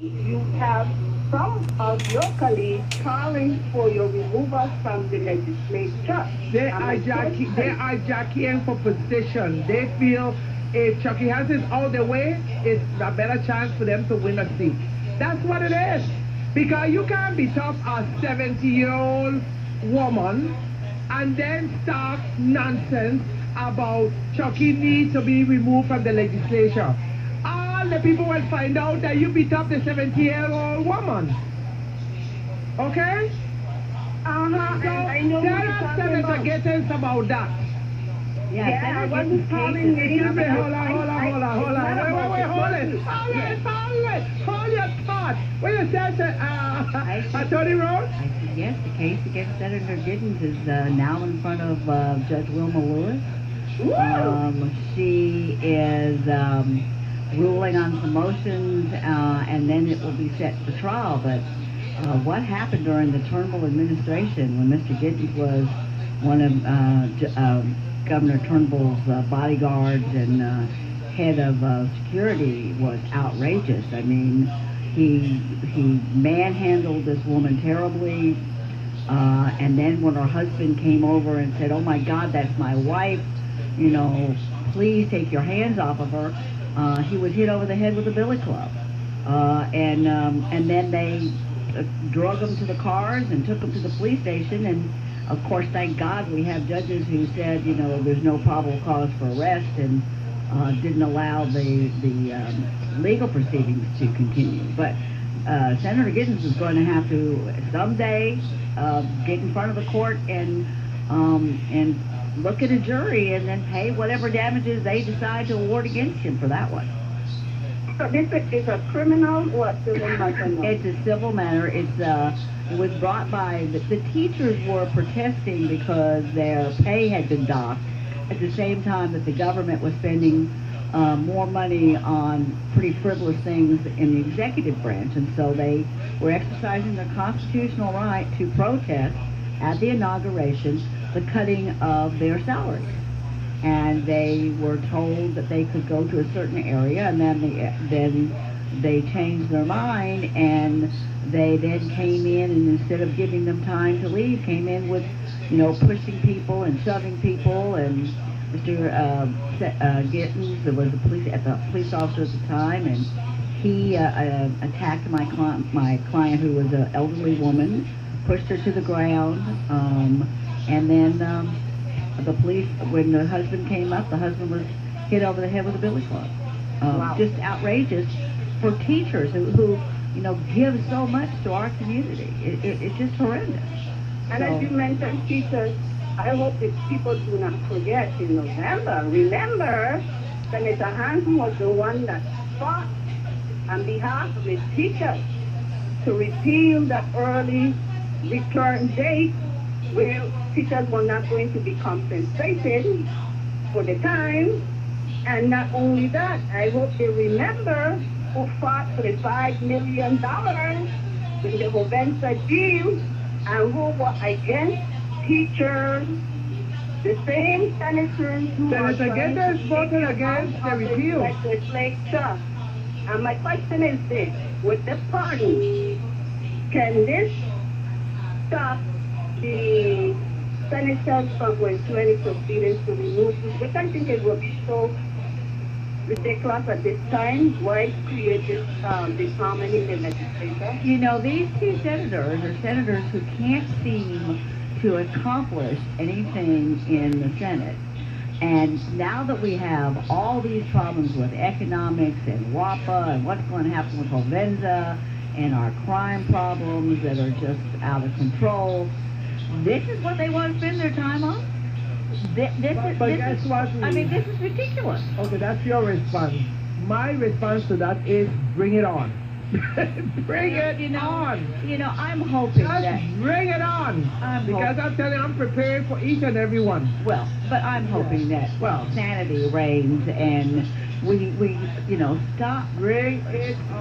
You have some of your colleagues calling for your removal from the legislature. They are jockeying for position. They feel if Chucky has it out the way, it's a better chance for them to win a seat. That's what it is. Because you can't be tough a 70-year-old woman and then start nonsense about Chucky needs to be removed from the legislature. All the people will find out that you beat up the 70-year-old woman. Okay? So I know tell us, Senator Gitten, about that. Yeah, I wasn't calling you. Hold on. Wait, hold your thought. What you said, Attorney Rohn? I said, yes, the case against Senator Gitten is now in front of Judge Wilma Lewis. She is ruling on some motions, and then it will be set for trial. But what happened during the Turnbull administration when Mr. Gitten was one of Governor Turnbull's bodyguards and head of security was outrageous. I mean, he manhandled this woman terribly, and then when her husband came over and said, "Oh my God, that's my wife, you know, please take your hands off of her," he was hit over the head with a billy club, and then they drug him to the cars and took him to the police station. And of course, thank God we have judges who said, you know, there's no probable cause for arrest and didn't allow the legal proceedings to continue. But Senator Gittens is going to have to someday get in front of the court and look at a jury and then pay whatever damages they decide to award against him for that one. So this is a criminal or a civil matter? It's a civil matter. It was brought by, the teachers were protesting because their pay had been docked at the same time that the government was spending more money on pretty frivolous things in the executive branch. And so they were exercising their constitutional right to protest at the inauguration the cutting of their salaries. And they were told that they could go to a certain area, and then they changed their mind, and they then came in, and instead of giving them time to leave, came in with, you know, pushing people and shoving people. And Mr. Gittens was a police officer at the time, and he attacked my client, who was an elderly woman, pushed her to the ground, and then the police, when the husband came up, the husband was hit over the head with a billy club. Wow. Just outrageous for teachers who you know, give so much to our community. It's just horrendous. And as you mentioned, teachers, I hope that people do not forget in November. Remember, Senator Hansen was the one that fought on behalf of the teachers to repeal the early return date where teachers were not going to be compensated for the time. And not only that, I hope they remember who fought for the $5 million in the Hovensa deal and who were against teachers, the same senators who are trying to voted against the repeal. Legislature. And my question is this: with the party, can this stop the senators from going through any proceedings to remove this? Which I think it will be so ridiculous at this time. Why create this disharmony in the legislature? You know, these two senators are senators who can't seem to accomplish anything in the Senate. And now that we have all these problems with economics and WAPA and what's going to happen with Hovensa and our crime problems that are just out of control, this is what they want to spend their time on? This is ridiculous. Okay, that's your response. My response to that is bring it on. Bring it on. You know, I'm hoping that... bring it on. Because I'm telling you, I'm prepared for each and every one. Well, but I'm hoping that sanity reigns and we you know, stop. Bring it on.